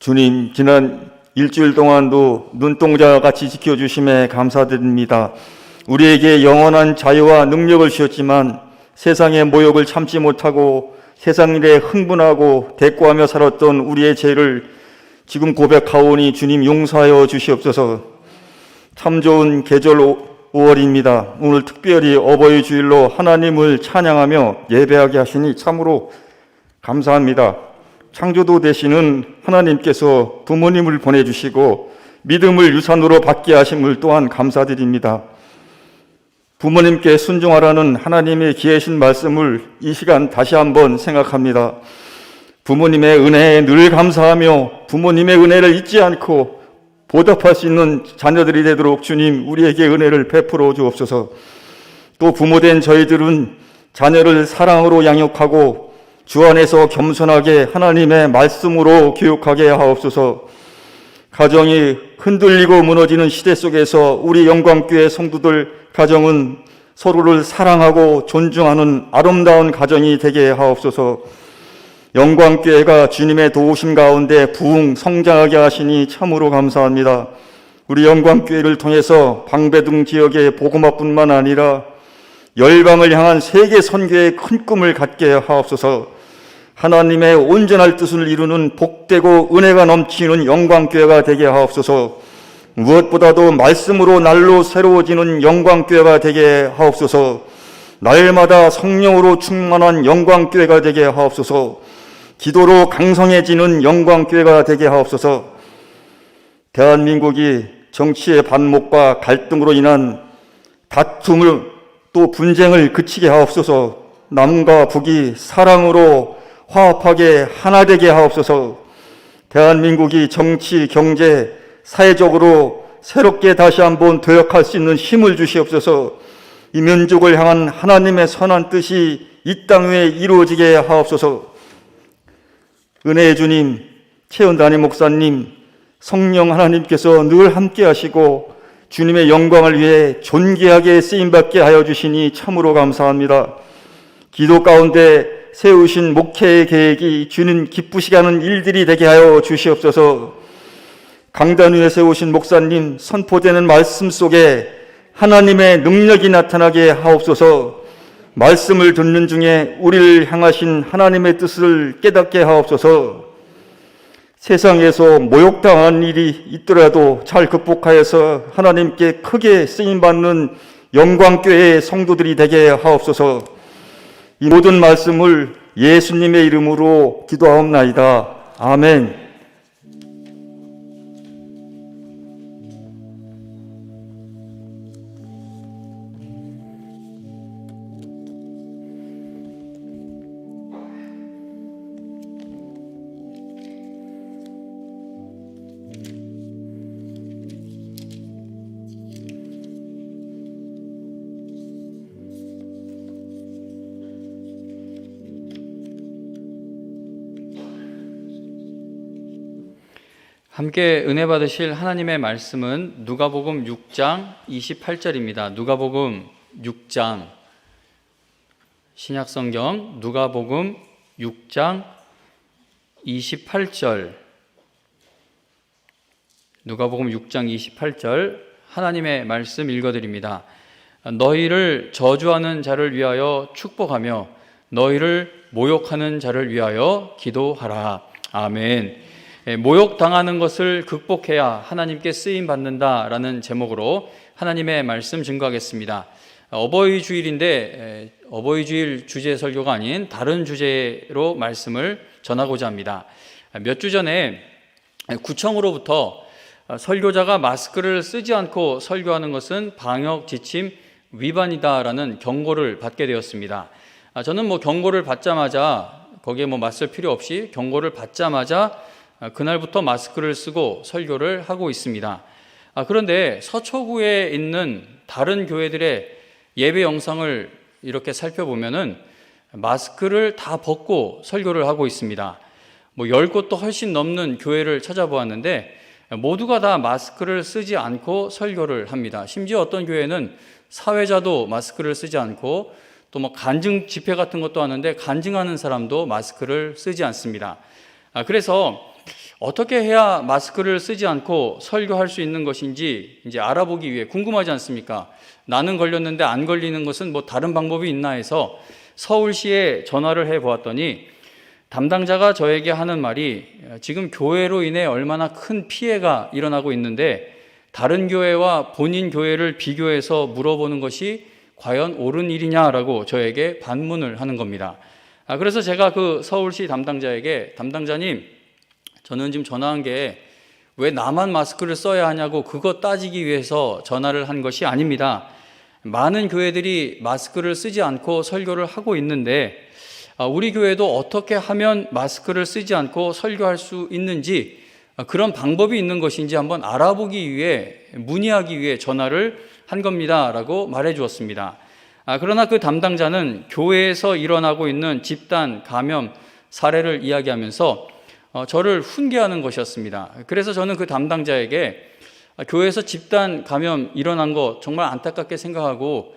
주님, 지난 일주일 동안도 눈동자같이 지켜주심에 감사드립니다. 우리에게 영원한 자유와 능력을 주셨지만 세상의 모욕을 참지 못하고 세상 일에 흥분하고 대꾸하며 살았던 우리의 죄를 지금 고백하오니 주님 용서하여 주시옵소서. 참 좋은 계절 5월입니다. 오늘 특별히 어버이 주일로 하나님을 찬양하며 예배하게 하시니 참으로 감사합니다. 창조도 되시는 하나님께서 부모님을 보내주시고 믿음을 유산으로 받게 하심을 또한 감사드립니다. 부모님께 순종하라는 하나님의 귀하신 말씀을 이 시간 다시 한번 생각합니다. 부모님의 은혜에 늘 감사하며 부모님의 은혜를 잊지 않고 보답할 수 있는 자녀들이 되도록 주님 우리에게 은혜를 베풀어 주옵소서. 또 부모된 저희들은 자녀를 사랑으로 양육하고 주 안에서 겸손하게 하나님의 말씀으로 교육하게 하옵소서. 가정이 흔들리고 무너지는 시대 속에서 우리 영광교회 성도들 가정은 서로를 사랑하고 존중하는 아름다운 가정이 되게 하옵소서. 영광교회가 주님의 도우심 가운데 부흥 성장하게 하시니 참으로 감사합니다. 우리 영광교회를 통해서 방배동 지역의 복음화뿐만 아니라 열방을 향한 세계 선교의 큰 꿈을 갖게 하옵소서. 하나님의 온전할 뜻을 이루는 복되고 은혜가 넘치는 영광교회가 되게 하옵소서. 무엇보다도 말씀으로 날로 새로워지는 영광교회가 되게 하옵소서. 날마다 성령으로 충만한 영광교회가 되게 하옵소서. 기도로 강성해지는 영광교회가 되게 하옵소서. 대한민국이 정치의 반목과 갈등으로 인한 다툼을 또 분쟁을 그치게 하옵소서. 남과 북이 사랑으로 화합하게 하나 되게 하옵소서. 대한민국이 정치, 경제, 사회적으로 새롭게 다시 한번 도약할 수 있는 힘을 주시옵소서. 이 민족을 향한 하나님의 선한 뜻이 이 땅 위에 이루어지게 하옵소서. 은혜의 주님, 최은단임 목사님, 성령 하나님께서 늘 함께 하시고 주님의 영광을 위해 존귀하게 쓰임받게 하여 주시니 참으로 감사합니다. 기도 가운데 세우신 목회의 계획이 주님 기쁘시게 하는 일들이 되게 하여 주시옵소서. 강단 위에 세우신 목사님 선포되는 말씀 속에 하나님의 능력이 나타나게 하옵소서. 말씀을 듣는 중에 우리를 향하신 하나님의 뜻을 깨닫게 하옵소서. 세상에서 모욕당한 일이 있더라도 잘 극복하여서 하나님께 크게 쓰임받는 영광교회의 성도들이 되게 하옵소서. 이 모든 말씀을 예수님의 이름으로 기도하옵나이다. 아멘. 함께 은혜 받으실 하나님의 말씀은 누가복음 6장 28절입니다. 누가복음 6장 신약성경 누가복음 6장 28절 누가복음 6장 28절 하나님의 말씀 읽어드립니다. 너희를 저주하는 자를 위하여 축복하며 너희를 모욕하는 자를 위하여 기도하라. 아멘. 모욕당하는 것을 극복해야 하나님께 쓰임받는다라는 제목으로 하나님의 말씀 증거하겠습니다. 어버이 주일인데 어버이 주일 주제 설교가 아닌 다른 주제로 말씀을 전하고자 합니다. 몇 주 전에 구청으로부터 설교자가 마스크를 쓰지 않고 설교하는 것은 방역 지침 위반이다라는 경고를 받게 되었습니다. 저는 경고를 받자마자 거기에 맞설 필요 없이 경고를 받자마자 그날부터 마스크를 쓰고 설교를 하고 있습니다. 그런데 서초구에 있는 다른 교회들의 예배 영상을 이렇게 살펴보면은 마스크를 다 벗고 설교를 하고 있습니다. 10곳도 훨씬 넘는 교회를 찾아보았는데 모두가 다 마스크를 쓰지 않고 설교를 합니다. 심지어 어떤 교회는 사회자도 마스크를 쓰지 않고 또 간증 집회 같은 것도 하는데 간증하는 사람도 마스크를 쓰지 않습니다. 그래서 어떻게 해야 마스크를 쓰지 않고 설교할 수 있는 것인지 이제 알아보기 위해 궁금하지 않습니까? 나는 걸렸는데 안 걸리는 것은 뭐 다른 방법이 있나 해서 서울시에 전화를 해 보았더니 담당자가 저에게 하는 말이 지금 교회로 인해 얼마나 큰 피해가 일어나고 있는데 다른 교회와 본인 교회를 비교해서 물어보는 것이 과연 옳은 일이냐라고 저에게 반문을 하는 겁니다. 그래서 제가 그 서울시 담당자에게 담당자님, 저는 지금 전화한 게 왜 나만 마스크를 써야 하냐고 그거 따지기 위해서 전화를 한 것이 아닙니다. 많은 교회들이 마스크를 쓰지 않고 설교를 하고 있는데 우리 교회도 어떻게 하면 마스크를 쓰지 않고 설교할 수 있는지 그런 방법이 있는 것인지 한번 알아보기 위해 문의하기 위해 전화를 한 겁니다 라고 말해 주었습니다. 그러나 그 담당자는 교회에서 일어나고 있는 집단 감염 사례를 이야기하면서 저를 훈계하는 것이었습니다. 그래서 저는 그 담당자에게 교회에서 집단 감염 일어난 거 정말 안타깝게 생각하고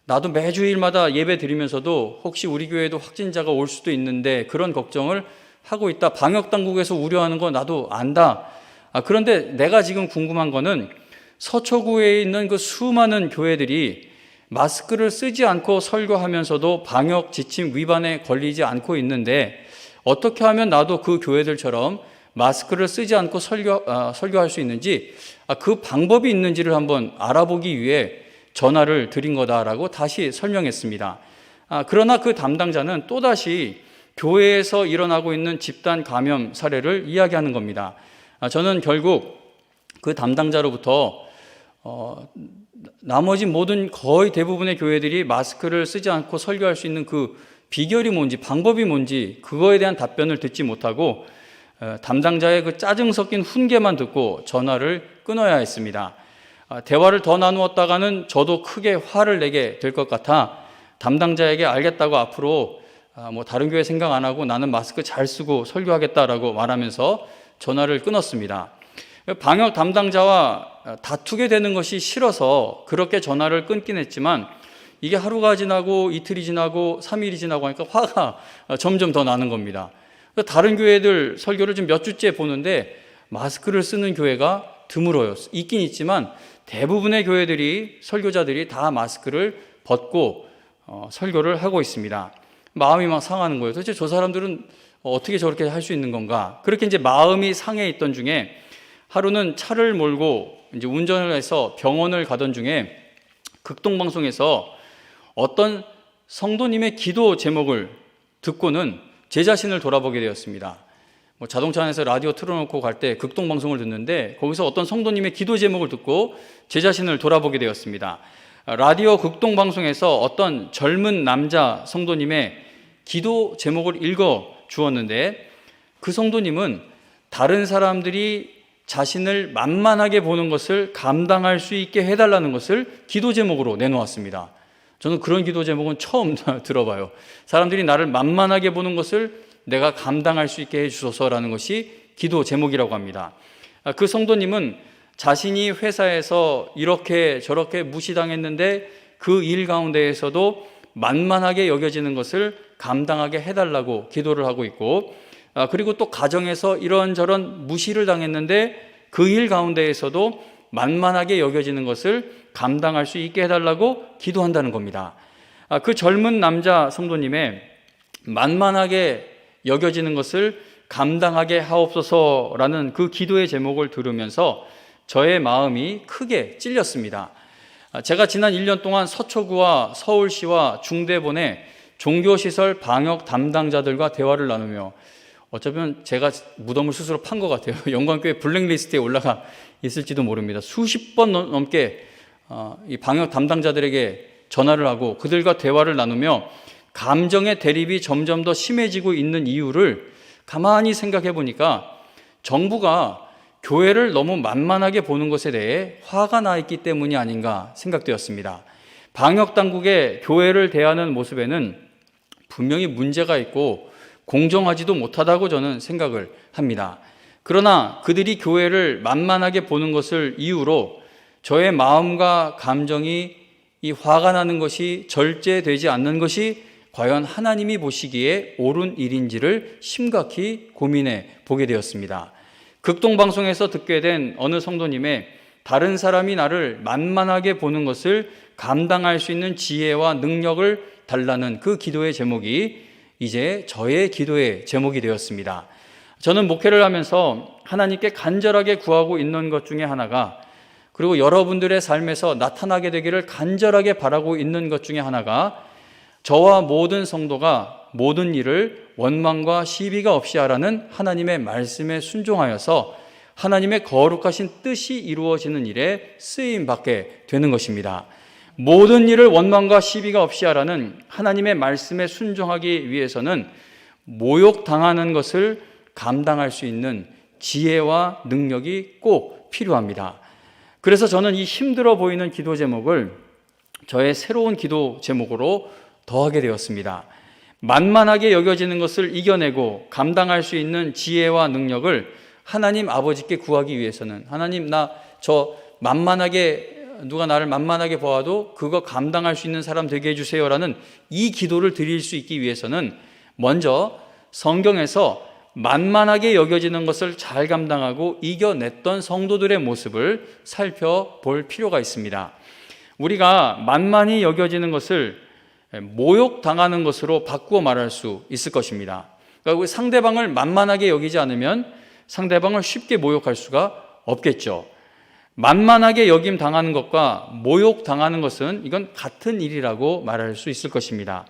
나도 매주일마다 예배 드리면서도 혹시 우리 교회에도 확진자가 올 수도 있는데 그런 걱정을 하고 있다. 방역당국에서 우려하는 거 나도 안다. 그런데 내가 지금 궁금한 거는 서초구에 있는 그 수많은 교회들이 마스크를 쓰지 않고 설교하면서도 방역 지침 위반에 걸리지 않고 있는데 어떻게 하면 나도 그 교회들처럼 마스크를 쓰지 않고 설교할 수 있는지 그 방법이 있는지를 한번 알아보기 위해 전화를 드린 거다라고 다시 설명했습니다. 그러나 그 담당자는 또다시 교회에서 일어나고 있는 집단 감염 사례를 이야기하는 겁니다. 저는 결국 그 담당자로부터 나머지 모든 거의 대부분의 교회들이 마스크를 쓰지 않고 설교할 수 있는 그 비결이 뭔지 방법이 뭔지 그거에 대한 답변을 듣지 못하고 담당자의 그 짜증 섞인 훈계만 듣고 전화를 끊어야 했습니다. 대화를 더 나누었다가는 저도 크게 화를 내게 될 것 같아 담당자에게 알겠다고 앞으로 뭐 다른 교회 생각 안 하고 나는 마스크 잘 쓰고 설교하겠다라고 말하면서 전화를 끊었습니다. 방역 담당자와 다투게 되는 것이 싫어서 그렇게 전화를 끊긴 했지만 이게 하루가 지나고 이틀이 지나고 3일이 지나고 하니까 화가 점점 더 나는 겁니다. 다른 교회들 설교를 좀 몇 주째 보는데 마스크를 쓰는 교회가 드물어요. 있긴 있지만 대부분의 교회들이 설교자들이 다 마스크를 벗고 설교를 하고 있습니다. 마음이 막 상하는 거예요. 도대체 저 사람들은 어떻게 저렇게 할 수 있는 건가? 그렇게 이제 마음이 상해 있던 중에 하루는 차를 몰고 이제 운전을 해서 병원을 가던 중에 극동방송에서 어떤 성도님의 기도 제목을 듣고는 제 자신을 돌아보게 되었습니다. 자동차 안에서 라디오 틀어놓고 갈 때 극동방송을 듣는데 거기서 어떤 성도님의 기도 제목을 듣고 제 자신을 돌아보게 되었습니다. 라디오 극동방송에서 어떤 젊은 남자 성도님의 기도 제목을 읽어 주었는데 그 성도님은 다른 사람들이 자신을 만만하게 보는 것을 감당할 수 있게 해달라는 것을 기도 제목으로 내놓았습니다. 저는 그런 기도 제목은 처음 들어봐요. 사람들이 나를 만만하게 보는 것을 내가 감당할 수 있게 해주소서라는 것이 기도 제목이라고 합니다. 그 성도님은 자신이 회사에서 이렇게 저렇게 무시당했는데 그 일 가운데에서도 만만하게 여겨지는 것을 감당하게 해달라고 기도를 하고 있고 그리고 또 가정에서 이런저런 무시를 당했는데 그 일 가운데에서도 만만하게 여겨지는 것을 감당할 수 있게 해달라고 기도한다는 겁니다. 그 젊은 남자 성도님의 만만하게 여겨지는 것을 감당하게 하옵소서라는 그 기도의 제목을 들으면서 저의 마음이 크게 찔렸습니다. 제가 지난 1년 동안 서초구와 서울시와 중대본의 종교시설 방역 담당자들과 대화를 나누며 어쩌면 제가 무덤을 스스로 판 것 같아요. 영광교회 블랙리스트에 올라가 있을지도 모릅니다. 수십 번 넘게 이 방역 담당자들에게 전화를 하고 그들과 대화를 나누며 감정의 대립이 점점 더 심해지고 있는 이유를 가만히 생각해 보니까 정부가 교회를 너무 만만하게 보는 것에 대해 화가 나 있기 때문이 아닌가 생각되었습니다. 방역 당국의 교회를 대하는 모습에는 분명히 문제가 있고 공정하지도 못하다고 저는 생각을 합니다. 그러나 그들이 교회를 만만하게 보는 것을 이유로 저의 마음과 감정이 이 화가 나는 것이 절제되지 않는 것이 과연 하나님이 보시기에 옳은 일인지를 심각히 고민해 보게 되었습니다. 극동방송에서 듣게 된 어느 성도님의 다른 사람이 나를 만만하게 보는 것을 감당할 수 있는 지혜와 능력을 달라는 그 기도의 제목이 이제 저의 기도의 제목이 되었습니다. 저는 목회를 하면서 하나님께 간절하게 구하고 있는 것 중에 하나가, 그리고 여러분들의 삶에서 나타나게 되기를 간절하게 바라고 있는 것 중에 하나가, 저와 모든 성도가 모든 일을 원망과 시비가 없이 하라는 하나님의 말씀에 순종하여서 하나님의 거룩하신 뜻이 이루어지는 일에 쓰임받게 되는 것입니다. 모든 일을 원망과 시비가 없이 하라는 하나님의 말씀에 순종하기 위해서는 모욕당하는 것을 감당할 수 있는 지혜와 능력이 꼭 필요합니다. 그래서 저는 이 힘들어 보이는 기도 제목을 저의 새로운 기도 제목으로 더하게 되었습니다. 만만하게 여겨지는 것을 이겨내고 감당할 수 있는 지혜와 능력을 하나님 아버지께 구하기 위해서는, 하나님 누가 나를 만만하게 보아도 그거 감당할 수 있는 사람 되게 해주세요라는 이 기도를 드릴 수 있기 위해서는 먼저 성경에서 만만하게 여겨지는 것을 잘 감당하고 이겨냈던 성도들의 모습을 살펴볼 필요가 있습니다. 우리가 만만히 여겨지는 것을 모욕당하는 것으로 바꾸어 말할 수 있을 것입니다. 그러니까 상대방을 만만하게 여기지 않으면 상대방을 쉽게 모욕할 수가 없겠죠. 만만하게 여김 당하는 것과 모욕 당하는 것은 이건 같은 일이라고 말할 수 있을 것입니다.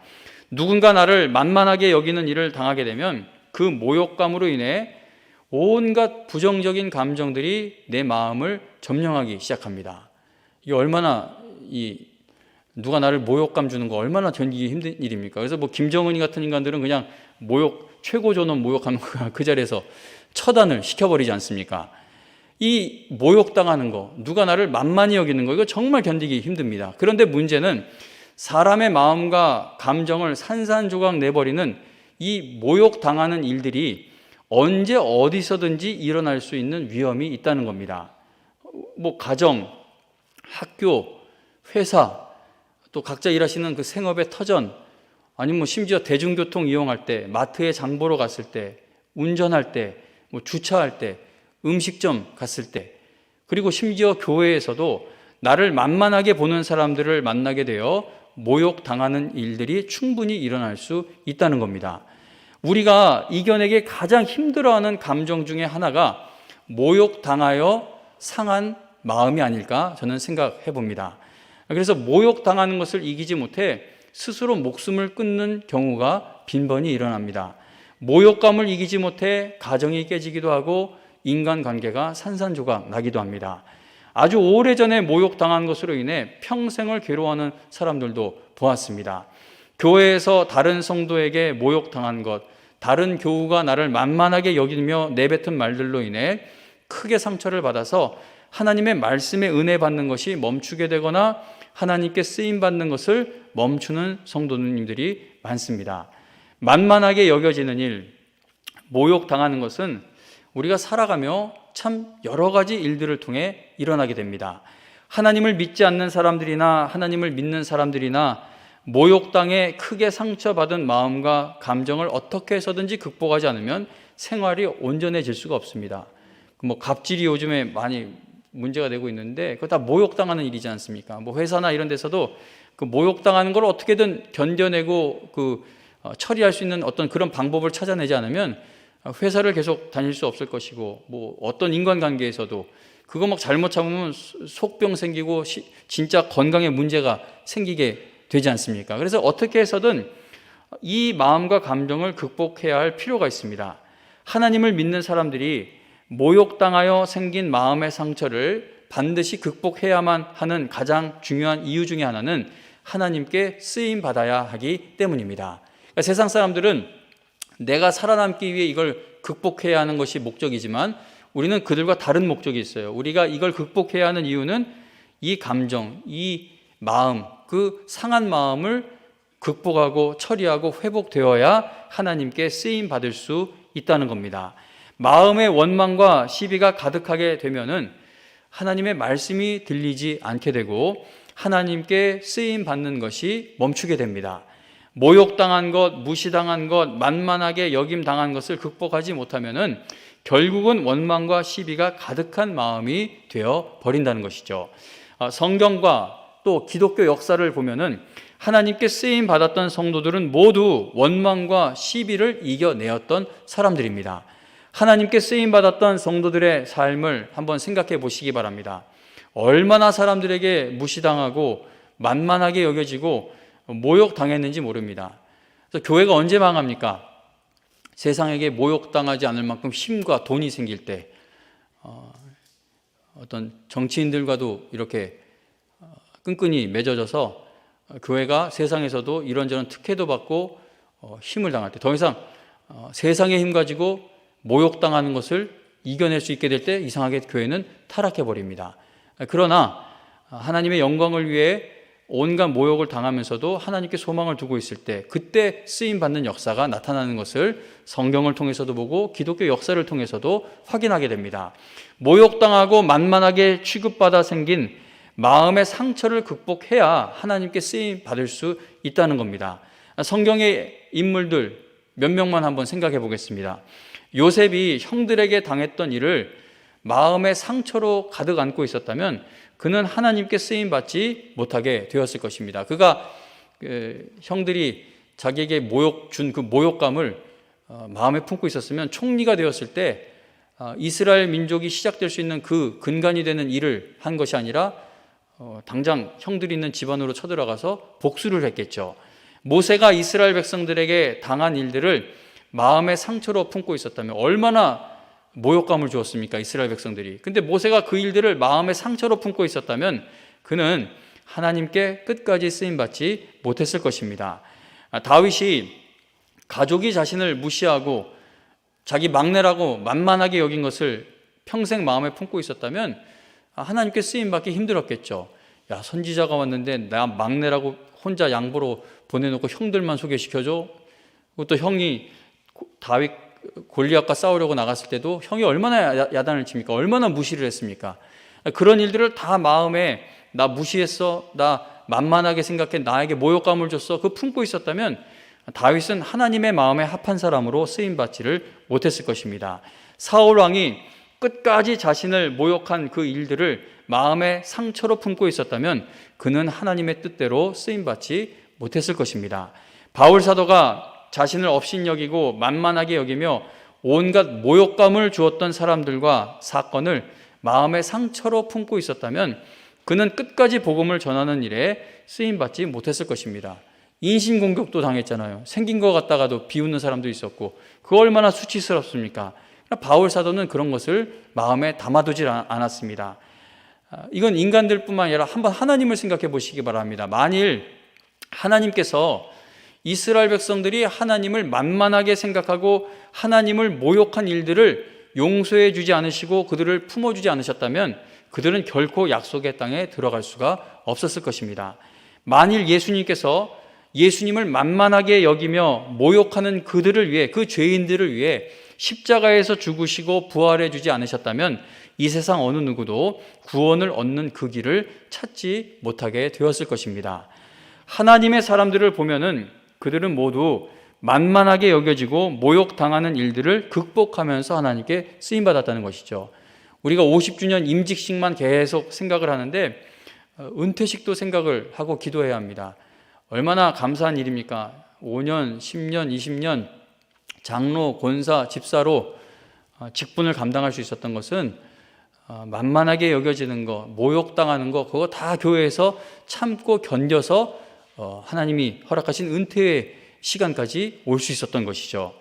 누군가 나를 만만하게 여기는 일을 당하게 되면 그 모욕감으로 인해 온갖 부정적인 감정들이 내 마음을 점령하기 시작합니다. 이게 얼마나 누가 나를 모욕감 주는 거 얼마나 견디기 힘든 일입니까? 그래서 김정은이 같은 인간들은 그냥 최고 존엄 모욕하는 거 그 자리에서 처단을 시켜버리지 않습니까? 이 모욕당하는 거, 누가 나를 만만히 여기는 거, 이거 정말 견디기 힘듭니다. 그런데 문제는 사람의 마음과 감정을 산산조각 내버리는 이 모욕당하는 일들이 언제 어디서든지 일어날 수 있는 위험이 있다는 겁니다. 가정, 학교, 회사, 또 각자 일하시는 그 생업의 터전, 아니면 심지어 대중교통 이용할 때, 마트에 장 보러 갔을 때, 운전할 때, 주차할 때, 음식점 갔을 때, 그리고 심지어 교회에서도 나를 만만하게 보는 사람들을 만나게 되어 모욕당하는 일들이 충분히 일어날 수 있다는 겁니다. 우리가 이겨내기 가장 힘들어하는 감정 중에 하나가 모욕당하여 상한 마음이 아닐까 저는 생각해 봅니다. 그래서 모욕당하는 것을 이기지 못해 스스로 목숨을 끊는 경우가 빈번히 일어납니다. 모욕감을 이기지 못해 가정이 깨지기도 하고 인간관계가 산산조각 나기도 합니다. 아주 오래전에 모욕당한 것으로 인해 평생을 괴로워하는 사람들도 보았습니다. 교회에서 다른 성도에게 모욕당한 것, 다른 교우가 나를 만만하게 여기며 내뱉은 말들로 인해 크게 상처를 받아서 하나님의 말씀에 은혜 받는 것이 멈추게 되거나 하나님께 쓰임받는 것을 멈추는 성도님들이 많습니다. 만만하게 여겨지는 일, 모욕당하는 것은 우리가 살아가며 참 여러 가지 일들을 통해 일어나게 됩니다. 하나님을 믿지 않는 사람들이나 하나님을 믿는 사람들이나 모욕당해 크게 상처받은 마음과 감정을 어떻게 해서든지 극복하지 않으면 생활이 온전해질 수가 없습니다. 갑질이 요즘에 많이 문제가 되고 있는데 그거 다 모욕당하는 일이지 않습니까? 회사나 이런 데서도 그 모욕당하는 걸 어떻게든 견뎌내고 처리할 수 있는 어떤 그런 방법을 찾아내지 않으면 회사를 계속 다닐 수 없을 것이고, 어떤 인간관계에서도 그거 잘못 참으면 속병 생기고 진짜 건강에 문제가 생기게 되지 않습니까? 그래서 어떻게 해서든 이 마음과 감정을 극복해야 할 필요가 있습니다. 하나님을 믿는 사람들이 모욕당하여 생긴 마음의 상처를 반드시 극복해야만 하는 가장 중요한 이유 중에 하나는 하나님께 쓰임 받아야 하기 때문입니다. 그러니까 세상 사람들은 내가 살아남기 위해 이걸 극복해야 하는 것이 목적이지만 우리는 그들과 다른 목적이 있어요. 우리가 이걸 극복해야 하는 이유는 이 감정, 이 마음, 그 상한 마음을 극복하고 처리하고 회복되어야 하나님께 쓰임 받을 수 있다는 겁니다. 마음의 원망과 시비가 가득하게 되면은 하나님의 말씀이 들리지 않게 되고 하나님께 쓰임 받는 것이 멈추게 됩니다. 모욕당한 것, 무시당한 것, 만만하게 여김당한 것을 극복하지 못하면은 결국은 원망과 시비가 가득한 마음이 되어 버린다는 것이죠. 성경과 또 기독교 역사를 보면은 하나님께 쓰임 받았던 성도들은 모두 원망과 시비를 이겨내었던 사람들입니다. 하나님께 쓰임 받았던 성도들의 삶을 한번 생각해 보시기 바랍니다. 얼마나 사람들에게 무시당하고 만만하게 여겨지고 모욕당했는지 모릅니다. 그래서 교회가 언제 망합니까? 세상에게 모욕당하지 않을 만큼 힘과 돈이 생길 때, 어떤 정치인들과도 이렇게 끈끈이 맺어져서 교회가 세상에서도 이런저런 특혜도 받고 힘을 당할 때, 더 이상 세상의 힘 가지고 모욕당하는 것을 이겨낼 수 있게 될 때 이상하게 교회는 타락해 버립니다. 그러나 하나님의 영광을 위해 온갖 모욕을 당하면서도 하나님께 소망을 두고 있을 때, 그때 쓰임받는 역사가 나타나는 것을 성경을 통해서도 보고 기독교 역사를 통해서도 확인하게 됩니다. 모욕당하고 만만하게 취급받아 생긴 마음의 상처를 극복해야 하나님께 쓰임받을 수 있다는 겁니다. 성경의 인물들 몇 명만 한번 생각해 보겠습니다. 요셉이 형들에게 당했던 일을 마음의 상처로 가득 안고 있었다면 그는 하나님께 쓰임받지 못하게 되었을 것입니다. 그가 형들이 자기에게 준 그 모욕감을 마음에 품고 있었으면 총리가 되었을 때 이스라엘 민족이 시작될 수 있는 그 근간이 되는 일을 한 것이 아니라 당장 형들이 있는 집안으로 쳐들어가서 복수를 했겠죠. 모세가 이스라엘 백성들에게 당한 일들을 마음의 상처로 품고 있었다면 얼마나 모욕감을 주었습니까? 이스라엘 백성들이. 근데 모세가 그 일들을 마음의 상처로 품고 있었다면 그는 하나님께 끝까지 쓰임받지 못했을 것입니다. 다윗이 가족이 자신을 무시하고 자기 막내라고 만만하게 여긴 것을 평생 마음에 품고 있었다면 하나님께 쓰임받기 힘들었겠죠. 야, 선지자가 왔는데 나 막내라고 혼자 양보로 보내놓고 형들만 소개시켜줘? 또 형이 다윗 골리앗과 싸우려고 나갔을 때도 형이 얼마나 야단을 칩니까? 얼마나 무시를 했습니까? 그런 일들을 다 마음에 나 무시했어, 나 만만하게 생각해, 나에게 모욕감을 줬어, 그 품고 있었다면 다윗은 하나님의 마음에 합한 사람으로 쓰임받지를 못했을 것입니다. 사울 왕이 끝까지 자신을 모욕한 그 일들을 마음의 상처로 품고 있었다면 그는 하나님의 뜻대로 쓰임받지 못했을 것입니다. 바울 사도가 자신을 업신여기고 만만하게 여기며 온갖 모욕감을 주었던 사람들과 사건을 마음의 상처로 품고 있었다면 그는 끝까지 복음을 전하는 일에 쓰임받지 못했을 것입니다. 인신공격도 당했잖아요. 생긴 것 같다가도 비웃는 사람도 있었고, 그 얼마나 수치스럽습니까? 바울 사도는 그런 것을 마음에 담아두질 않았습니다. 이건 인간들뿐만 아니라 한번 하나님을 생각해 보시기 바랍니다. 만일 하나님께서 이스라엘 백성들이 하나님을 만만하게 생각하고 하나님을 모욕한 일들을 용서해 주지 않으시고 그들을 품어주지 않으셨다면 그들은 결코 약속의 땅에 들어갈 수가 없었을 것입니다. 만일 예수님께서 예수님을 만만하게 여기며 모욕하는 그들을 위해, 그 죄인들을 위해 십자가에서 죽으시고 부활해 주지 않으셨다면 이 세상 어느 누구도 구원을 얻는 그 길을 찾지 못하게 되었을 것입니다. 하나님의 사람들을 보면은 그들은 모두 만만하게 여겨지고 모욕당하는 일들을 극복하면서 하나님께 쓰임받았다는 것이죠. 우리가 50주년 임직식만 계속 생각을 하는데 은퇴식도 생각을 하고 기도해야 합니다. 얼마나 감사한 일입니까? 5년, 10년, 20년 장로, 권사, 집사로 직분을 감당할 수 있었던 것은 만만하게 여겨지는 거, 모욕당하는 거, 그거 다 교회에서 참고 견뎌서 하나님이 허락하신 은퇴의 시간까지 올 수 있었던 것이죠.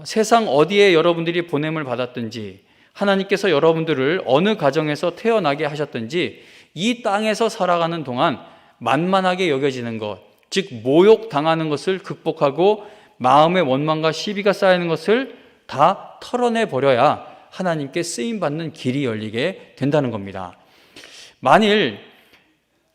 세상 어디에 여러분들이 보냄을 받았든지 하나님께서 여러분들을 어느 가정에서 태어나게 하셨든지 이 땅에서 살아가는 동안 만만하게 여겨지는 것, 즉 모욕당하는 것을 극복하고 마음의 원망과 시비가 쌓이는 것을 다 털어내버려야 하나님께 쓰임받는 길이 열리게 된다는 겁니다. 만일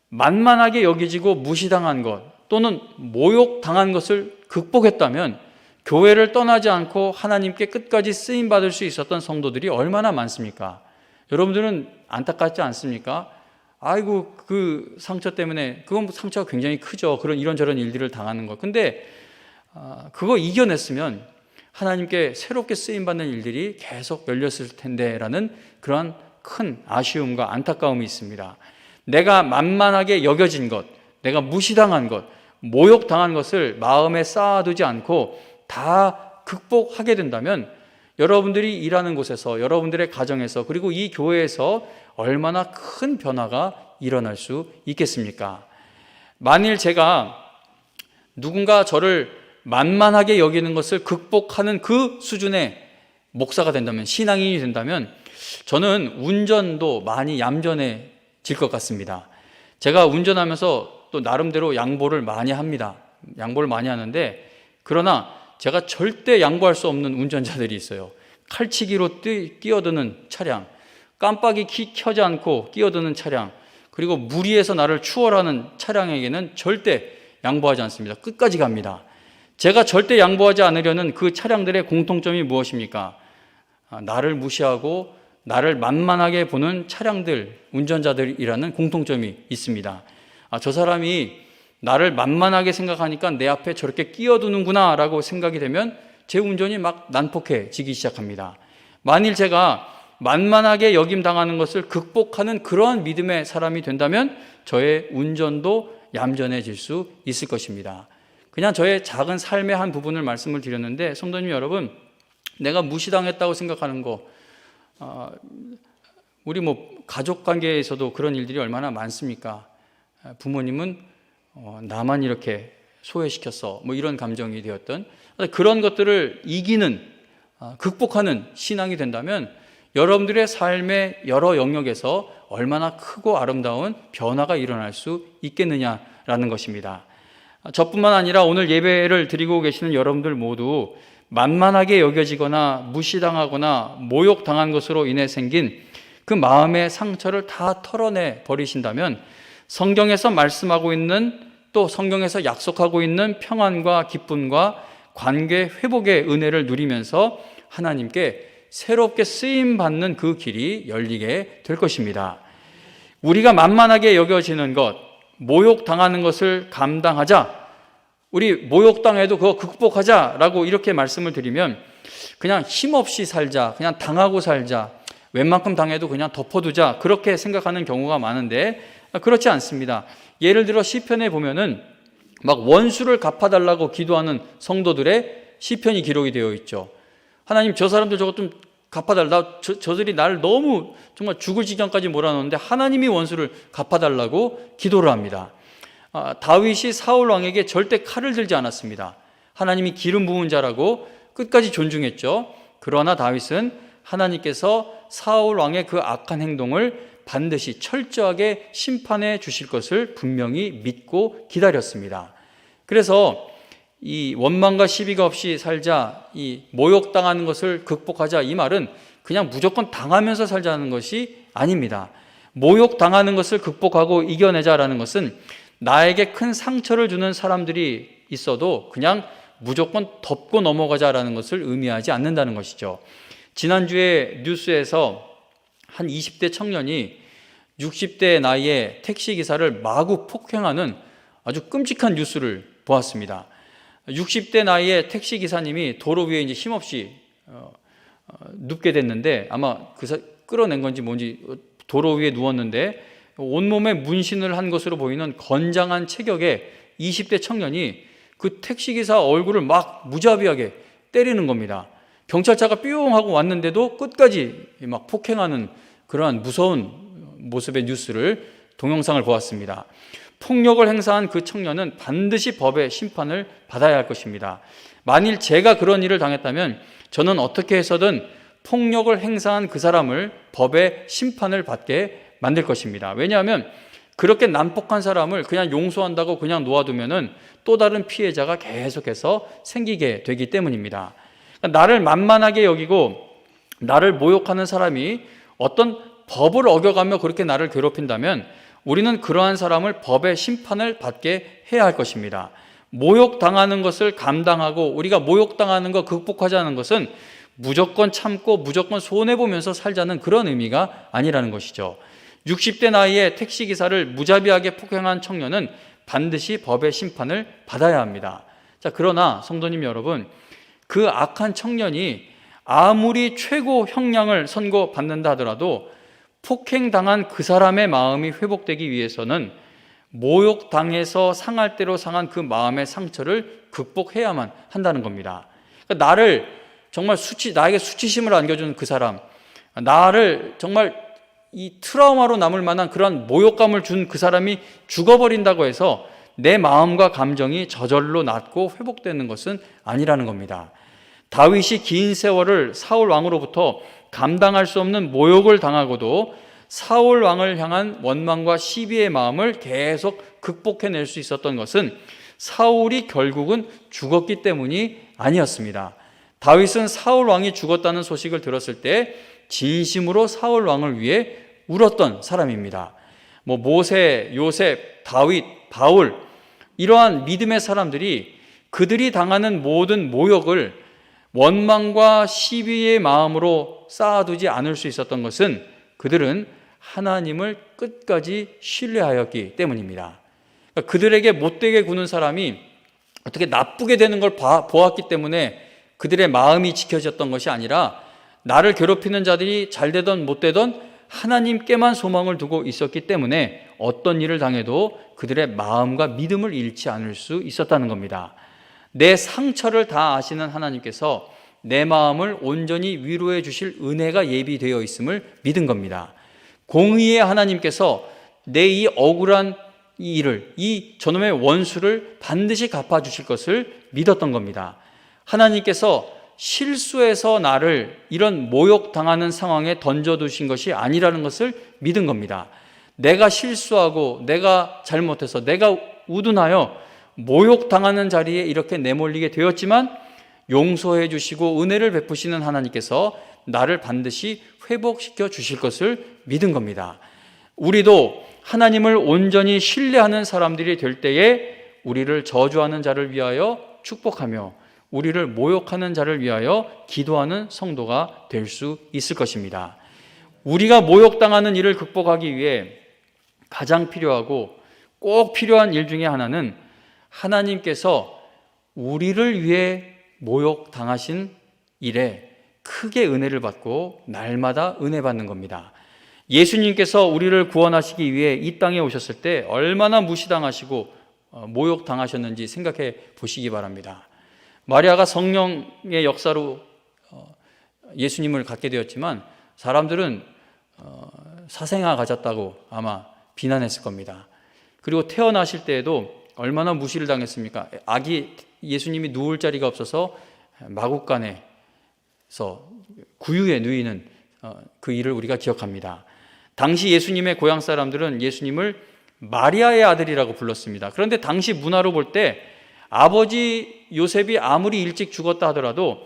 만만하게 여겨지고 무시당한 것 또는 모욕당한 것을 극복했다면 교회를 떠나지 않고 하나님께 끝까지 쓰임받을 수 있었던 성도들이 얼마나 많습니까? 여러분들은 안타깝지 않습니까? 아이고 그 상처 때문에, 그건 상처가 굉장히 크죠. 그런 이런저런 일들을 당하는 것. 근데 그거 이겨냈으면 하나님께 새롭게 쓰임받는 일들이 계속 열렸을 텐데 라는 그러한 큰 아쉬움과 안타까움이 있습니다. 내가 만만하게 여겨진 것, 내가 무시당한 것, 모욕당한 것을 마음에 쌓아두지 않고 다 극복하게 된다면 여러분들이 일하는 곳에서, 여러분들의 가정에서, 그리고 이 교회에서 얼마나 큰 변화가 일어날 수 있겠습니까? 만일 제가 누군가 저를 만만하게 여기는 것을 극복하는 그 수준의 목사가 된다면, 신앙인이 된다면 저는 운전도 많이 얌전해질 것 같습니다. 제가 운전하면서 또 나름대로 양보를 많이 합니다. 양보를 많이 하는데, 그러나 제가 절대 양보할 수 없는 운전자들이 있어요. 칼치기로 끼어드는 차량, 깜빡이 켜지 않고 끼어드는 차량, 그리고 무리해서 나를 추월하는 차량에게는 절대 양보하지 않습니다. 끝까지 갑니다. 제가 절대 양보하지 않으려는 그 차량들의 공통점이 무엇입니까? 나를 무시하고 나를 만만하게 보는 차량들, 운전자들이라는 공통점이 있습니다. 저 사람이 나를 만만하게 생각하니까 내 앞에 저렇게 끼어드는구나 라고 생각이 되면 제 운전이 막 난폭해지기 시작합니다. 만일 제가 만만하게 여김당하는 것을 극복하는 그러한 믿음의 사람이 된다면 저의 운전도 얌전해질 수 있을 것입니다. 그냥 저의 작은 삶의 한 부분을 말씀을 드렸는데, 성도님 여러분, 내가 무시당했다고 생각하는 거, 우리 가족 관계에서도 그런 일들이 얼마나 많습니까? 부모님은 나만 이렇게 소외시켰어, 이런 감정이 되었던 그런 것들을 이기는, 극복하는 신앙이 된다면 여러분들의 삶의 여러 영역에서 얼마나 크고 아름다운 변화가 일어날 수 있겠느냐라는 것입니다. 저뿐만 아니라 오늘 예배를 드리고 계시는 여러분들 모두 만만하게 여겨지거나 무시당하거나 모욕당한 것으로 인해 생긴 그 마음의 상처를 다 털어내 버리신다면 성경에서 말씀하고 있는, 또 성경에서 약속하고 있는 평안과 기쁨과 관계 회복의 은혜를 누리면서 하나님께 새롭게 쓰임받는 그 길이 열리게 될 것입니다. 우리가 만만하게 여겨지는 것, 모욕당하는 것을 감당하자, 우리 모욕당해도 그거 극복하자라고 이렇게 말씀을 드리면 그냥 힘없이 살자, 그냥 당하고 살자, 웬만큼 당해도 그냥 덮어두자, 그렇게 생각하는 경우가 많은데 그렇지 않습니다. 예를 들어 시편에 보면은 막 원수를 갚아달라고 기도하는 성도들의 시편이 기록이 되어 있죠. 하나님, 저 사람들 저것 좀 갚아달라. 저들이 나를 너무 정말 죽을 지경까지 몰아넣는데 하나님이 원수를 갚아달라고 기도를 합니다. 다윗이 사울 왕에게 절대 칼을 들지 않았습니다. 하나님이 기름 부은 자라고 끝까지 존중했죠. 그러나 다윗은 하나님께서 사울 왕의 그 악한 행동을 반드시 철저하게 심판해 주실 것을 분명히 믿고 기다렸습니다. 그래서 이 원망과 시비가 없이 살자, 이 모욕당하는 것을 극복하자, 이 말은 그냥 무조건 당하면서 살자는 것이 아닙니다. 모욕당하는 것을 극복하고 이겨내자라는 것은 나에게 큰 상처를 주는 사람들이 있어도 그냥 무조건 덮고 넘어가자라는 것을 의미하지 않는다는 것이죠. 지난주에 뉴스에서 한 20대 청년이 60대 나이에 택시기사를 마구 폭행하는 아주 끔찍한 뉴스를 보았습니다. 60대 나이에 택시기사님이 도로 위에 이제 힘없이 눕게 됐는데, 아마 끌어낸 건지 뭔지 도로 위에 누웠는데 온몸에 문신을 한 것으로 보이는 건장한 체격의 20대 청년이 그 택시기사 얼굴을 막 무자비하게 때리는 겁니다. 경찰차가 뿅 하고 왔는데도 끝까지 막 폭행하는 그러한 무서운 모습의 뉴스를, 동영상을 보았습니다. 폭력을 행사한 그 청년은 반드시 법의 심판을 받아야 할 것입니다. 만일 제가 그런 일을 당했다면 저는 어떻게 해서든 폭력을 행사한 그 사람을 법의 심판을 받게 만들 것입니다. 왜냐하면 그렇게 난폭한 사람을 그냥 용서한다고 그냥 놓아두면은 또 다른 피해자가 계속해서 생기게 되기 때문입니다. 그러니까 나를 만만하게 여기고 나를 모욕하는 사람이 어떤 법을 어겨가며 그렇게 나를 괴롭힌다면 우리는 그러한 사람을 법의 심판을 받게 해야 할 것입니다. 모욕당하는 것을 감당하고 우리가 모욕당하는 거 극복하자는 것은 무조건 참고 무조건 손해보면서 살자는 그런 의미가 아니라는 것이죠. 60대 나이에 택시기사를 무자비하게 폭행한 청년은 반드시 법의 심판을 받아야 합니다. 자, 그러나 성도님 여러분, 그 악한 청년이 아무리 최고 형량을 선고받는다 하더라도 폭행당한 그 사람의 마음이 회복되기 위해서는 모욕당해서 상할 대로 상한 그 마음의 상처를 극복해야만 한다는 겁니다. 그러니까 나를 정말 나에게 수치심을 안겨준 그 사람, 나를 정말 이 트라우마로 남을 만한 그런 모욕감을 준 그 사람이 죽어버린다고 해서 내 마음과 감정이 저절로 낫고 회복되는 것은 아니라는 겁니다. 다윗이 긴 세월을 사울 왕으로부터 감당할 수 없는 모욕을 당하고도 사울 왕을 향한 원망과 시비의 마음을 계속 극복해낼 수 있었던 것은 사울이 결국은 죽었기 때문이 아니었습니다. 다윗은 사울 왕이 죽었다는 소식을 들었을 때 진심으로 사울 왕을 위해 울었던 사람입니다. 모세, 요셉, 다윗, 바울, 이러한 믿음의 사람들이 그들이 당하는 모든 모욕을 원망과 시비의 마음으로 쌓아두지 않을 수 있었던 것은 그들은 하나님을 끝까지 신뢰하였기 때문입니다. 그러니까 그들에게 못되게 구는 사람이 어떻게 나쁘게 되는 걸 보았기 때문에 그들의 마음이 지켜졌던 것이 아니라 나를 괴롭히는 자들이 잘 되던 못 되던 하나님께만 소망을 두고 있었기 때문에 어떤 일을 당해도 그들의 마음과 믿음을 잃지 않을 수 있었다는 겁니다. 내 상처를 다 아시는 하나님께서 내 마음을 온전히 위로해 주실 은혜가 예비되어 있음을 믿은 겁니다. 공의의 하나님께서 내 이 억울한 이 일을, 이 저놈의 원수를 반드시 갚아주실 것을 믿었던 겁니다. 하나님께서 실수해서 나를 이런 모욕당하는 상황에 던져두신 것이 아니라는 것을 믿은 겁니다. 내가 실수하고 내가 잘못해서 내가 우둔하여 모욕당하는 자리에 이렇게 내몰리게 되었지만 용서해 주시고 은혜를 베푸시는 하나님께서 나를 반드시 회복시켜 주실 것을 믿은 겁니다. 우리도 하나님을 온전히 신뢰하는 사람들이 될 때에 우리를 저주하는 자를 위하여 축복하며 우리를 모욕하는 자를 위하여 기도하는 성도가 될 수 있을 것입니다. 우리가 모욕당하는 일을 극복하기 위해 가장 필요하고 꼭 필요한 일 중에 하나는 하나님께서 우리를 위해 모욕당하신 일에 크게 은혜를 받고 날마다 은혜 받는 겁니다. 예수님께서 우리를 구원하시기 위해 이 땅에 오셨을 때 얼마나 무시당하시고 모욕당하셨는지 생각해 보시기 바랍니다. 마리아가 성령의 역사로 예수님을 갖게 되었지만 사람들은 사생아 가졌다고 아마 비난했을 겁니다. 그리고 태어나실 때에도 얼마나 무시를 당했습니까? 아기 예수님이 누울 자리가 없어서 마구간에서 구유에 누이는 그 일을 우리가 기억합니다. 당시 예수님의 고향 사람들은 예수님을 마리아의 아들이라고 불렀습니다. 그런데 당시 문화로 볼 때 아버지 요셉이 아무리 일찍 죽었다 하더라도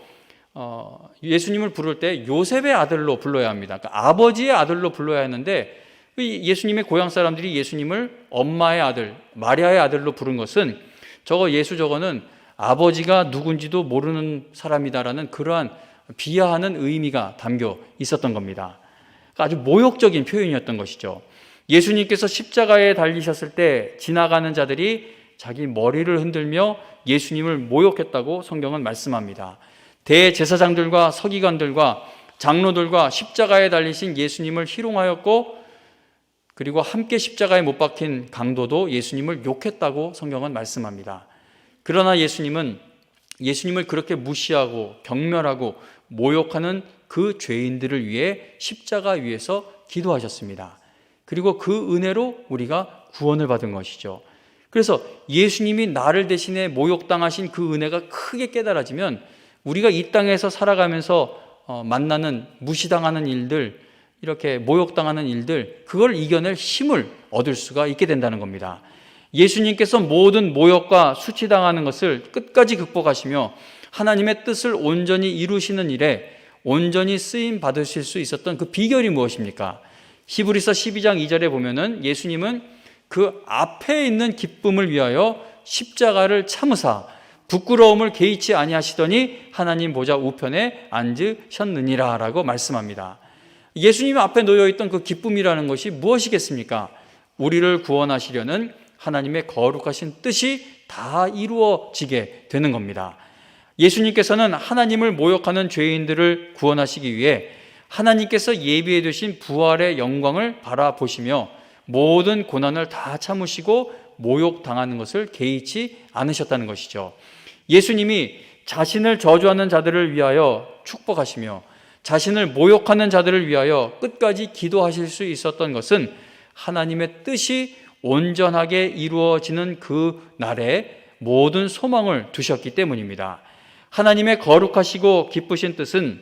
예수님을 부를 때 요셉의 아들로 불러야 합니다. 그러니까 아버지의 아들로 불러야 했는데 예수님의 고향 사람들이 예수님을 엄마의 아들, 마리아의 아들로 부른 것은 저거는 아버지가 누군지도 모르는 사람이다라는 그러한 비하하는 의미가 담겨 있었던 겁니다. 아주 모욕적인 표현이었던 것이죠. 예수님께서 십자가에 달리셨을 때 지나가는 자들이 자기 머리를 흔들며 예수님을 모욕했다고 성경은 말씀합니다. 대제사장들과 서기관들과 장로들과 십자가에 달리신 예수님을 희롱하였고 그리고 함께 십자가에 못 박힌 강도도 예수님을 욕했다고 성경은 말씀합니다. 그러나 예수님을 그렇게 무시하고 경멸하고 모욕하는 그 죄인들을 위해 십자가 위에서 기도하셨습니다. 그리고 그 은혜로 우리가 구원을 받은 것이죠. 그래서 예수님이 나를 대신해 모욕당하신 그 은혜가 크게 깨달아지면 우리가 이 땅에서 살아가면서 만나는 무시당하는 일들, 이렇게 모욕당하는 일들, 그걸 이겨낼 힘을 얻을 수가 있게 된다는 겁니다. 예수님께서 모든 모욕과 수치당하는 것을 끝까지 극복하시며 하나님의 뜻을 온전히 이루시는 일에 온전히 쓰임 받으실 수 있었던 그 비결이 무엇입니까? 히브리서 12장 2절에 보면은 예수님은 그 앞에 있는 기쁨을 위하여 십자가를 참으사 부끄러움을 개의치 아니하시더니 하나님 보좌 우편에 앉으셨느니라 라고 말씀합니다. 예수님 앞에 놓여있던 그 기쁨이라는 것이 무엇이겠습니까? 우리를 구원하시려는 하나님의 거룩하신 뜻이 다 이루어지게 되는 겁니다. 예수님께서는 하나님을 모욕하는 죄인들을 구원하시기 위해 하나님께서 예비해 두신 부활의 영광을 바라보시며 모든 고난을 다 참으시고 모욕당하는 것을 개의치 않으셨다는 것이죠. 예수님이 자신을 저주하는 자들을 위하여 축복하시며 자신을 모욕하는 자들을 위하여 끝까지 기도하실 수 있었던 것은 하나님의 뜻이 온전하게 이루어지는 그 날에 모든 소망을 두셨기 때문입니다. 하나님의 거룩하시고 기쁘신 뜻은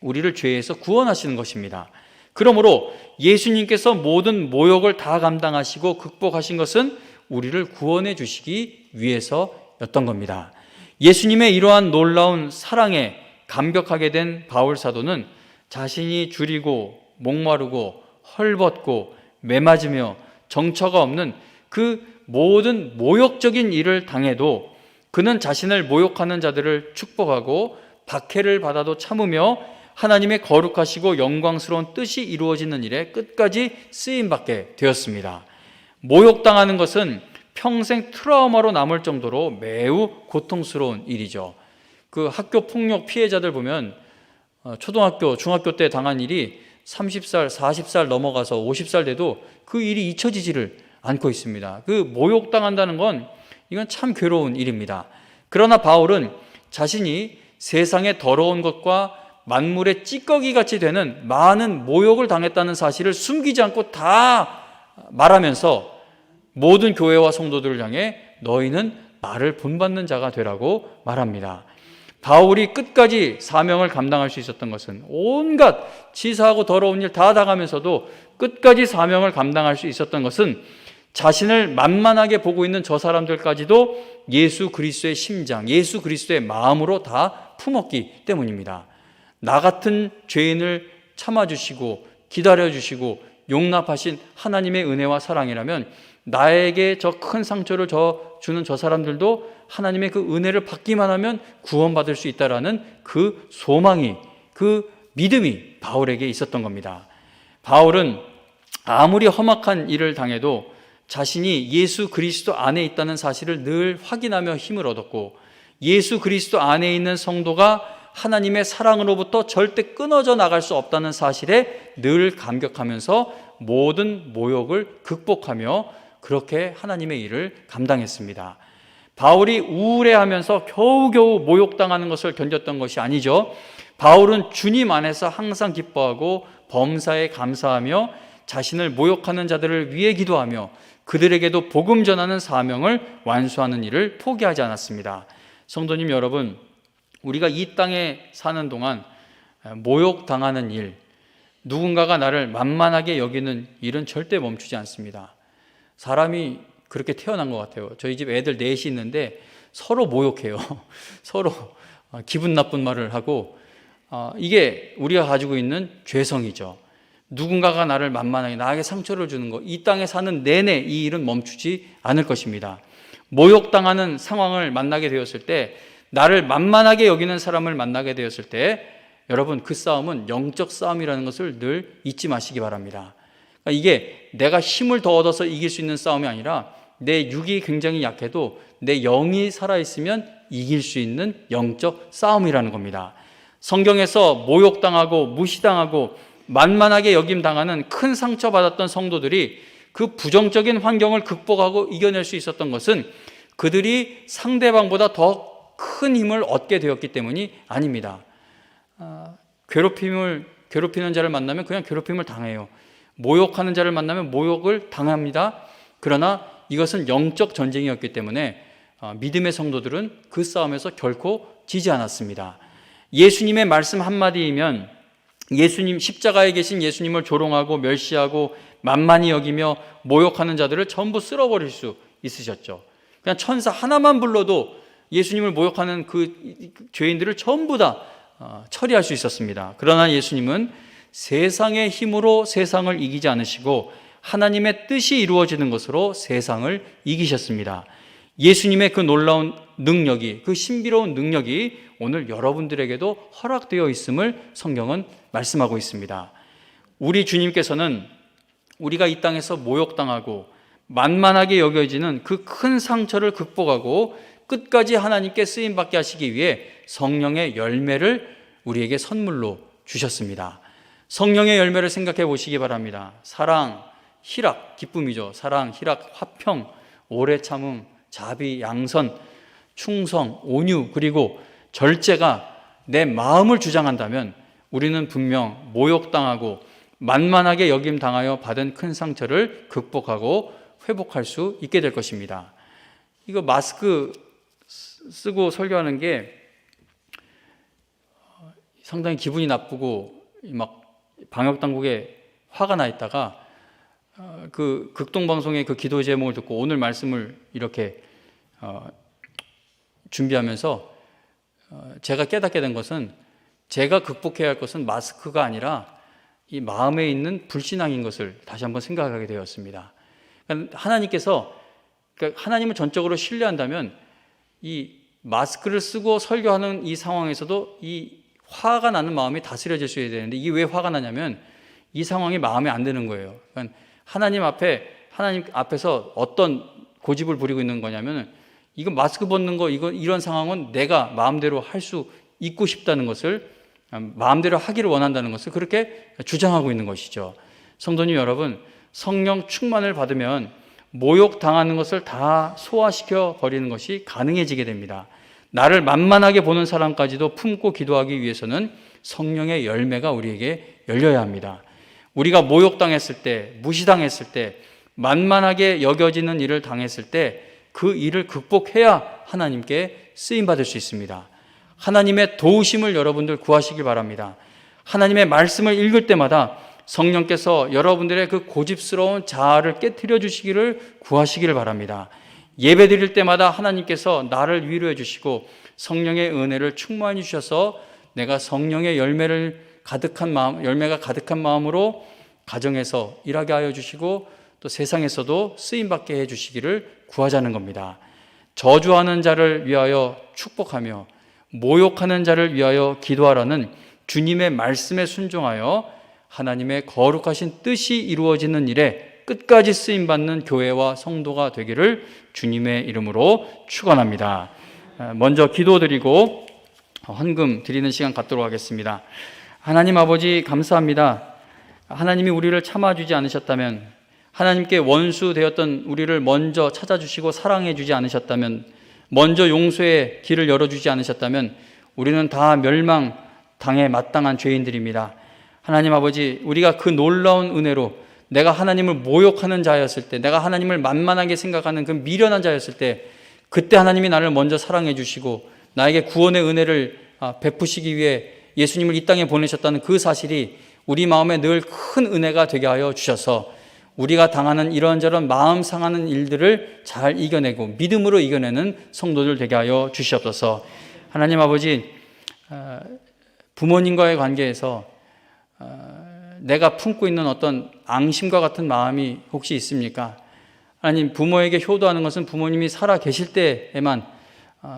우리를 죄에서 구원하시는 것입니다. 그러므로 예수님께서 모든 모욕을 다 감당하시고 극복하신 것은 우리를 구원해 주시기 위해서였던 겁니다. 예수님의 이러한 놀라운 사랑에 감격하게 된 바울 사도는 자신이 줄이고 목마르고 헐벗고 매맞으며 정처가 없는 그 모든 모욕적인 일을 당해도 그는 자신을 모욕하는 자들을 축복하고 박해를 받아도 참으며 하나님의 거룩하시고 영광스러운 뜻이 이루어지는 일에 끝까지 쓰임받게 되었습니다. 모욕당하는 것은 평생 트라우마로 남을 정도로 매우 고통스러운 일이죠. 그 학교 폭력 피해자들 보면 초등학교, 중학교 때 당한 일이 30살, 40살 넘어가서 50살 돼도 그 일이 잊혀지지를 않고 있습니다. 그 모욕당한다는 건 이건 참 괴로운 일입니다. 그러나 바울은 자신이 세상의 더러운 것과 만물의 찌꺼기같이 되는 많은 모욕을 당했다는 사실을 숨기지 않고 다 말하면서 모든 교회와 성도들을 향해 너희는 나를 본받는 자가 되라고 말합니다. 바울이 끝까지 사명을 감당할 수 있었던 것은 온갖 치사하고 더러운 일 다 당하면서도 끝까지 사명을 감당할 수 있었던 것은 자신을 만만하게 보고 있는 저 사람들까지도 예수 그리스도의 심장, 예수 그리스도의 마음으로 다 품었기 때문입니다. 나 같은 죄인을 참아주시고 기다려주시고 용납하신 하나님의 은혜와 사랑이라면 나에게 저 큰 상처를 주는 저 사람들도 하나님의 그 은혜를 받기만 하면 구원받을 수 있다라는 그 소망이, 그 믿음이 바울에게 있었던 겁니다. 바울은 아무리 험악한 일을 당해도 자신이 예수 그리스도 안에 있다는 사실을 늘 확인하며 힘을 얻었고, 예수 그리스도 안에 있는 성도가 하나님의 사랑으로부터 절대 끊어져 나갈 수 없다는 사실에 늘 감격하면서 모든 모욕을 극복하며 그렇게 하나님의 일을 감당했습니다. 바울이 우울해하면서 겨우겨우 모욕당하는 것을 견뎠던 것이 아니죠. 바울은 주님 안에서 항상 기뻐하고 범사에 감사하며 자신을 모욕하는 자들을 위해 기도하며 그들에게도 복음 전하는 사명을 완수하는 일을 포기하지 않았습니다. 성도님 여러분, 우리가 이 땅에 사는 동안 모욕당하는 일, 누군가가 나를 만만하게 여기는 일은 절대 멈추지 않습니다. 사람이 그렇게 태어난 것 같아요. 저희 집 애들 넷이 있는데 서로 모욕해요. 서로 기분 나쁜 말을 하고, 이게 우리가 가지고 있는 죄성이죠. 누군가가 나를 만만하게, 나에게 상처를 주는 것, 이 땅에 사는 내내 이 일은 멈추지 않을 것입니다. 모욕당하는 상황을 만나게 되었을 때, 나를 만만하게 여기는 사람을 만나게 되었을 때, 여러분 그 싸움은 영적 싸움이라는 것을 늘 잊지 마시기 바랍니다. 그러니까 이게 내가 힘을 더 얻어서 이길 수 있는 싸움이 아니라 내 육이 굉장히 약해도 내 영이 살아있으면 이길 수 있는 영적 싸움이라는 겁니다. 성경에서 모욕당하고 무시당하고 만만하게 여김당하는 큰 상처받았던 성도들이 그 부정적인 환경을 극복하고 이겨낼 수 있었던 것은 그들이 상대방보다 더 큰 힘을 얻게 되었기 때문이 아닙니다. 괴롭히는 자를 만나면 그냥 괴롭힘을 당해요. 모욕하는 자를 만나면 모욕을 당합니다. 그러나 이것은 영적 전쟁이었기 때문에 믿음의 성도들은 그 싸움에서 결코 지지 않았습니다. 예수님의 말씀 한마디이면 예수님, 십자가에 계신 예수님을 조롱하고 멸시하고 만만히 여기며 모욕하는 자들을 전부 쓸어버릴 수 있으셨죠. 그냥 천사 하나만 불러도 예수님을 모욕하는 그 죄인들을 전부 다 처리할 수 있었습니다. 그러나 예수님은 세상의 힘으로 세상을 이기지 않으시고 하나님의 뜻이 이루어지는 것으로 세상을 이기셨습니다. 예수님의 그 놀라운 능력이, 그 신비로운 능력이 오늘 여러분들에게도 허락되어 있음을 성경은 말씀하고 있습니다. 우리 주님께서는 우리가 이 땅에서 모욕당하고 만만하게 여겨지는 그 큰 상처를 극복하고 끝까지 하나님께 쓰임받게 하시기 위해 성령의 열매를 우리에게 선물로 주셨습니다. 성령의 열매를 생각해 보시기 바랍니다. 사랑, 희락, 기쁨이죠. 사랑, 희락, 화평, 오래 참음, 자비, 양선, 충성, 온유, 그리고 절제가 내 마음을 주장한다면 우리는 분명 모욕당하고 만만하게 여김당하여 받은 큰 상처를 극복하고 회복할 수 있게 될 것입니다. 이거 마스크 쓰고 설교하는 게 상당히 기분이 나쁘고 막 방역당국에 화가 나 있다가 그 극동방송의 그 기도 제목을 듣고 오늘 말씀을 이렇게 준비하면서 제가 깨닫게 된 것은 제가 극복해야 할 것은 마스크가 아니라 이 마음에 있는 불신앙인 것을 다시 한번 생각하게 되었습니다. 그러니까 하나님을 전적으로 신뢰한다면 이 마스크를 쓰고 설교하는 이 상황에서도 이 화가 나는 마음이 다스려질 수 있어야 되는데 이게 왜 화가 나냐면 이 상황이 마음에 안 드는 거예요. 그러니까 하나님 앞에서 어떤 고집을 부리고 있는 거냐면 이거 마스크 벗는 거 이런 상황은 내가 마음대로 할 수 있고 싶다는 것을 마음대로 하기를 원한다는 것을 그렇게 주장하고 있는 것이죠. 성도님 여러분, 성령 충만을 받으면 모욕당하는 것을 다 소화시켜 버리는 것이 가능해지게 됩니다. 나를 만만하게 보는 사람까지도 품고 기도하기 위해서는 성령의 열매가 우리에게 열려야 합니다. 우리가 모욕당했을 때, 무시당했을 때, 만만하게 여겨지는 일을 당했을 때 그 일을 극복해야 하나님께 쓰임받을 수 있습니다. 하나님의 도우심을 여러분들 구하시길 바랍니다. 하나님의 말씀을 읽을 때마다 성령께서 여러분들의 그 고집스러운 자아를 깨트려 주시기를 구하시기를 바랍니다. 예배 드릴 때마다 하나님께서 나를 위로해 주시고 성령의 은혜를 충만히 주셔서 내가 성령의 열매가 가득한 마음으로 가정에서 일하게 하여 주시고 또 세상에서도 쓰임받게 해 주시기를 구하자는 겁니다. 저주하는 자를 위하여 축복하며 모욕하는 자를 위하여 기도하라는 주님의 말씀에 순종하여 하나님의 거룩하신 뜻이 이루어지는 일에 끝까지 쓰임받는 교회와 성도가 되기를 주님의 이름으로 축원합니다. 먼저 기도드리고 헌금 드리는 시간 갖도록 하겠습니다. 하나님 아버지 감사합니다. 하나님이 우리를 참아주지 않으셨다면, 하나님께 원수 되었던 우리를 먼저 찾아주시고 사랑해 주지 않으셨다면, 먼저 용서의 길을 열어주지 않으셨다면 우리는 다 멸망당해 마땅한 죄인들입니다. 하나님 아버지, 우리가 그 놀라운 은혜로 내가 하나님을 모욕하는 자였을 때, 내가 하나님을 만만하게 생각하는 그 미련한 자였을 때, 그때 하나님이 나를 먼저 사랑해 주시고 나에게 구원의 은혜를 베푸시기 위해 예수님을 이 땅에 보내셨다는 그 사실이 우리 마음에 늘 큰 은혜가 되게 하여 주셔서 우리가 당하는 이런저런 마음 상하는 일들을 잘 이겨내고 믿음으로 이겨내는 성도들 되게 하여 주시옵소서. 하나님 아버지, 부모님과의 관계에서 내가 품고 있는 어떤 앙심과 같은 마음이 혹시 있습니까? 하나님, 부모에게 효도하는 것은 부모님이 살아 계실 때에만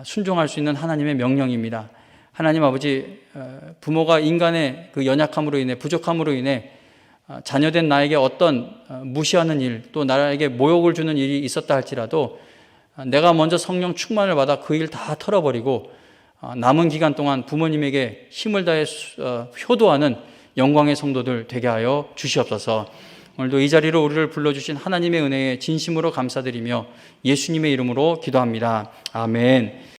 순종할 수 있는 하나님의 명령입니다. 하나님 아버지, 부모가 인간의 그 연약함으로 인해, 부족함으로 인해 자녀된 나에게 어떤 무시하는 일, 또 나에게 모욕을 주는 일이 있었다 할지라도 내가 먼저 성령 충만을 받아 그 일 다 털어버리고 남은 기간 동안 부모님에게 힘을 다해 효도하는 영광의 성도들 되게 하여 주시옵소서. 오늘도 이 자리로 우리를 불러주신 하나님의 은혜에 진심으로 감사드리며 예수님의 이름으로 기도합니다. 아멘.